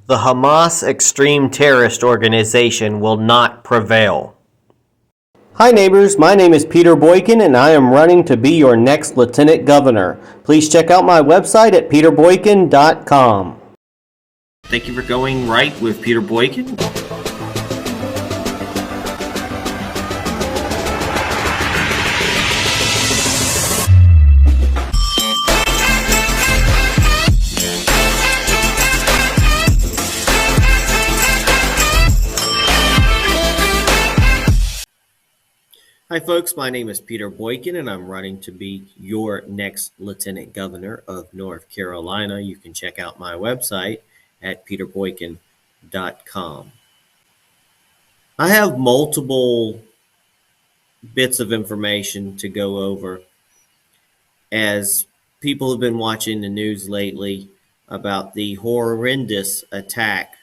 The Hamas Extreme Terrorist organization will not prevail. Hi neighbors, my name is Peter Boykin and I am running to be your next Lieutenant Governor. Please check out my website at peterboykin.com. Thank you for going right with Peter Boykin. Hi folks, my name is Peter Boykin and I'm running to be your next Lieutenant Governor of North Carolina. You can check out my website at peterboykin.com. I have multiple bits of information to go over as people have been watching the news lately about the horrendous attack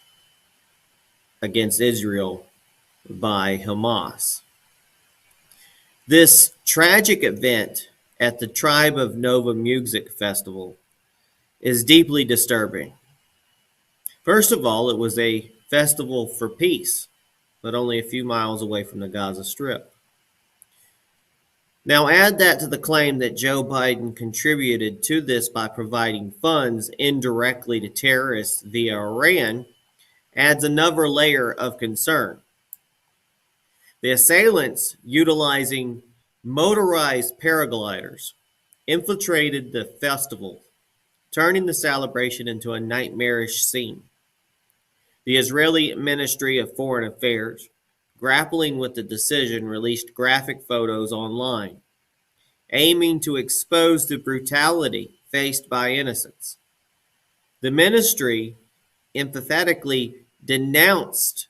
against Israel by Hamas. This tragic event at the Tribe of Nova Music Festival is deeply disturbing. First of all, it was a festival for peace, but only a few miles away from the Gaza Strip. Now add that to the claim that Joe Biden contributed to this by providing funds indirectly to terrorists via Iran, adds another layer of concern. The assailants, utilizing motorized paragliders, infiltrated the festival, turning the celebration into a nightmarish scene. The Israeli Ministry of Foreign Affairs, grappling with the decision, released graphic photos online, aiming to expose the brutality faced by innocents. The ministry emphatically denounced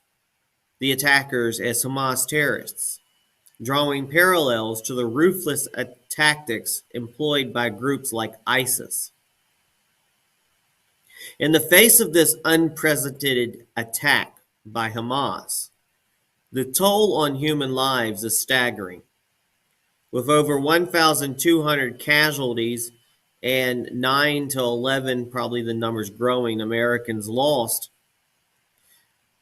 the attackers as Hamas terrorists, drawing parallels to the ruthless tactics employed by groups like ISIS. In the face of this unprecedented attack by Hamas, the toll on human lives is staggering, with over 1,200 casualties and 9 to 11, probably the numbers growing, Americans lost.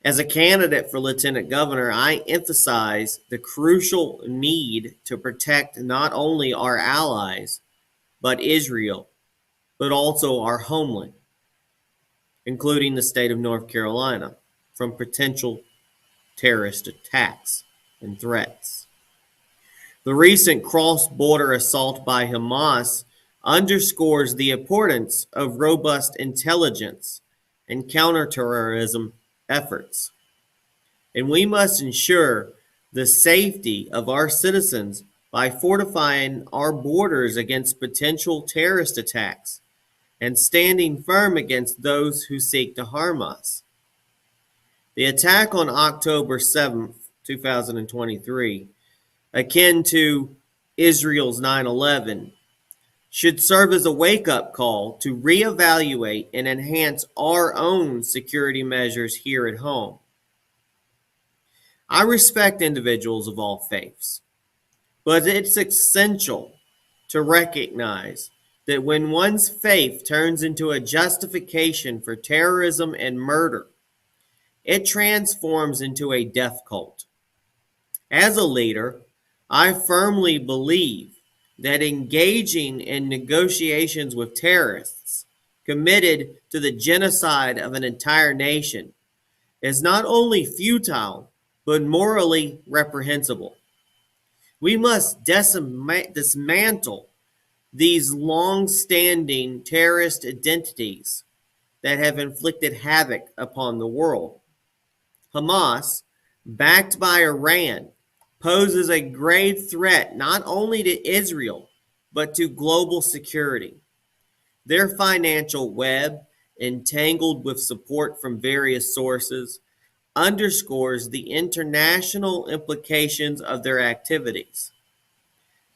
As a candidate for Lieutenant Governor, I emphasize the crucial need to protect not only our allies, but Israel, but also our homeland, including the state of North Carolina, from potential terrorist attacks and threats. The recent cross-border assault by Hamas underscores the importance of robust intelligence and counterterrorism efforts. And we must ensure the safety of our citizens by fortifying our borders against potential terrorist attacks and standing firm against those who seek to harm us. The attack on October 7th, 2023, akin to Israel's 9/11, should serve as a wake-up call to reevaluate and enhance our own security measures here at home. I respect individuals of all faiths, but it's essential to recognize that when one's faith turns into a justification for terrorism and murder, it transforms into a death cult. As a leader, I firmly believe that engaging in negotiations with terrorists committed to the genocide of an entire nation is not only futile, but morally reprehensible. We must dismantle these long-standing terrorist identities that have inflicted havoc upon the world. Hamas, backed by Iran, poses a grave threat not only to Israel, but to global security. Their financial web, entangled with support from various sources, underscores the international implications of their activities.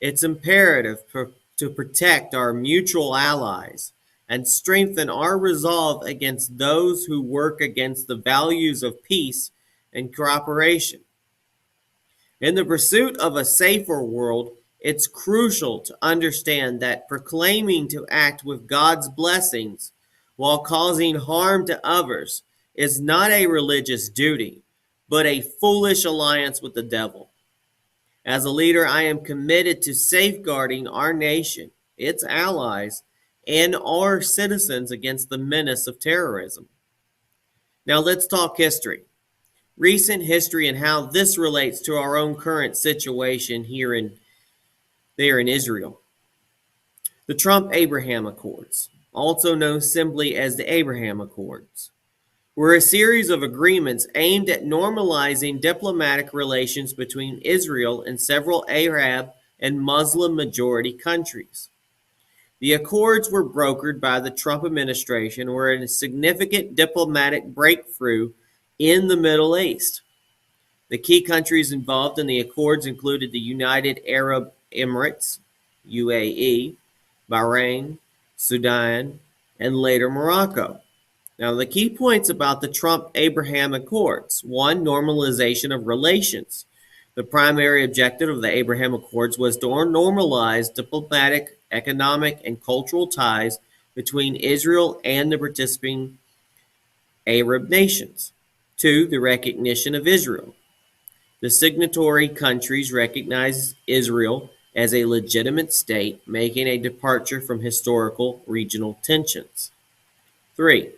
It's imperative to protect our mutual allies and strengthen our resolve against those who work against the values of peace and cooperation. In the pursuit of a safer world, it's crucial to understand that proclaiming to act with God's blessings while causing harm to others is not a religious duty, but a foolish alliance with the devil. As a leader, I am committed to safeguarding our nation, its allies, and our citizens against the menace of terrorism. Now let's talk history. Recent history and how this relates to our own current situation there in Israel. The Trump-Abraham Accords, also known simply as the Abraham Accords, were a series of agreements aimed at normalizing diplomatic relations between Israel and several Arab and Muslim-majority countries. The accords were brokered by the Trump administration and were a significant diplomatic breakthrough in the Middle East. The key countries involved in the accords included the United Arab Emirates, UAE, Bahrain, Sudan, and later Morocco. Now, the key points about the Trump-Abraham Accords. 1. Normalization of relations. The primary objective of the Abraham Accords was to normalize diplomatic, economic, and cultural ties between Israel and the participating Arab nations. 2. The recognition of Israel. The signatory countries recognize Israel as a legitimate state, making a departure from historical regional tensions. 3.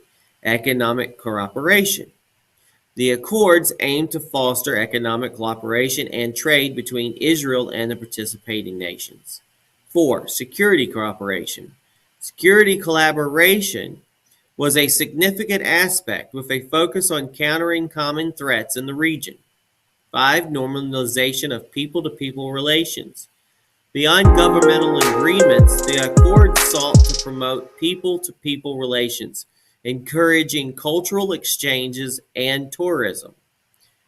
Economic cooperation. The accords aim to foster economic cooperation and trade between Israel and the participating nations. 4. Security cooperation. Security collaboration was a significant aspect with a focus on countering common threats in the region. 5. Normalization of people-to-people relations. Beyond governmental agreements, the accords sought to promote people-to-people relations, encouraging cultural exchanges and tourism.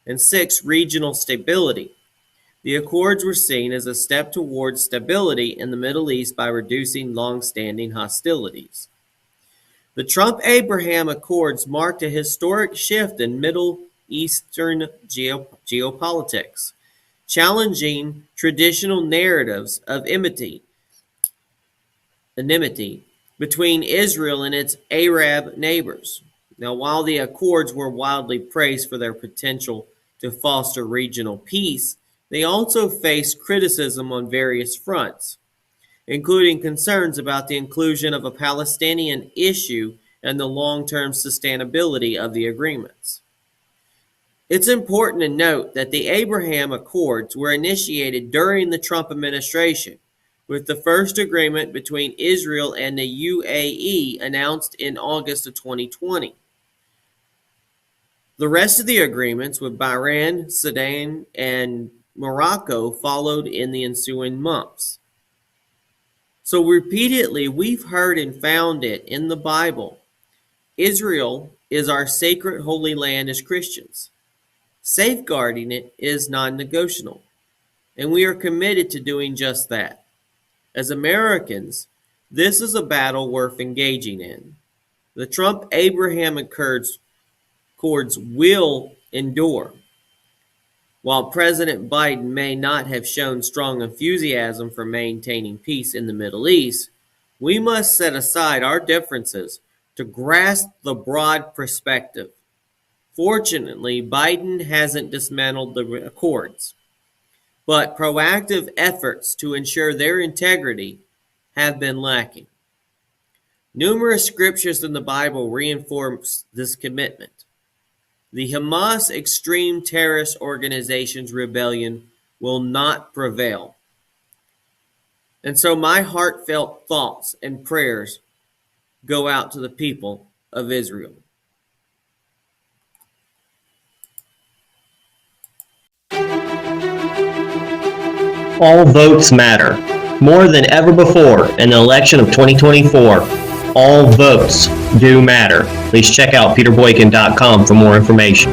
And 6. Regional stability. The accords were seen as a step towards stability in the Middle East by reducing long-standing hostilities. The Trump-Abraham Accords marked a historic shift in Middle Eastern geopolitics, challenging traditional narratives of enmity between Israel and its Arab neighbors. Now, while the accords were widely praised for their potential to foster regional peace, they also faced criticism on various fronts, including concerns about the inclusion of a Palestinian issue and the long-term sustainability of the agreements. It's important to note that the Abraham Accords were initiated during the Trump administration, with the first agreement between Israel and the UAE announced in August of 2020. The rest of the agreements with Bahrain, Sudan, and Morocco followed in the ensuing months. So repeatedly, we've heard and found it in the Bible. Israel is our sacred holy land as Christians. Safeguarding it is non-negotiable, and we are committed to doing just that. As Americans, this is a battle worth engaging in. The Trump-Abraham Accords will endure. While President Biden may not have shown strong enthusiasm for maintaining peace in the Middle East, we must set aside our differences to grasp the broad perspective. Fortunately, Biden hasn't dismantled the accords, but proactive efforts to ensure their integrity have been lacking. Numerous scriptures in the Bible reinforce this commitment. The Hamas Extreme Terrorist organization's rebellion will not prevail. And so my heartfelt thoughts and prayers go out to the people of Israel. All votes matter. More than ever before in the election of 2024, all votes do matter. Please check out peterboykin.com for more information.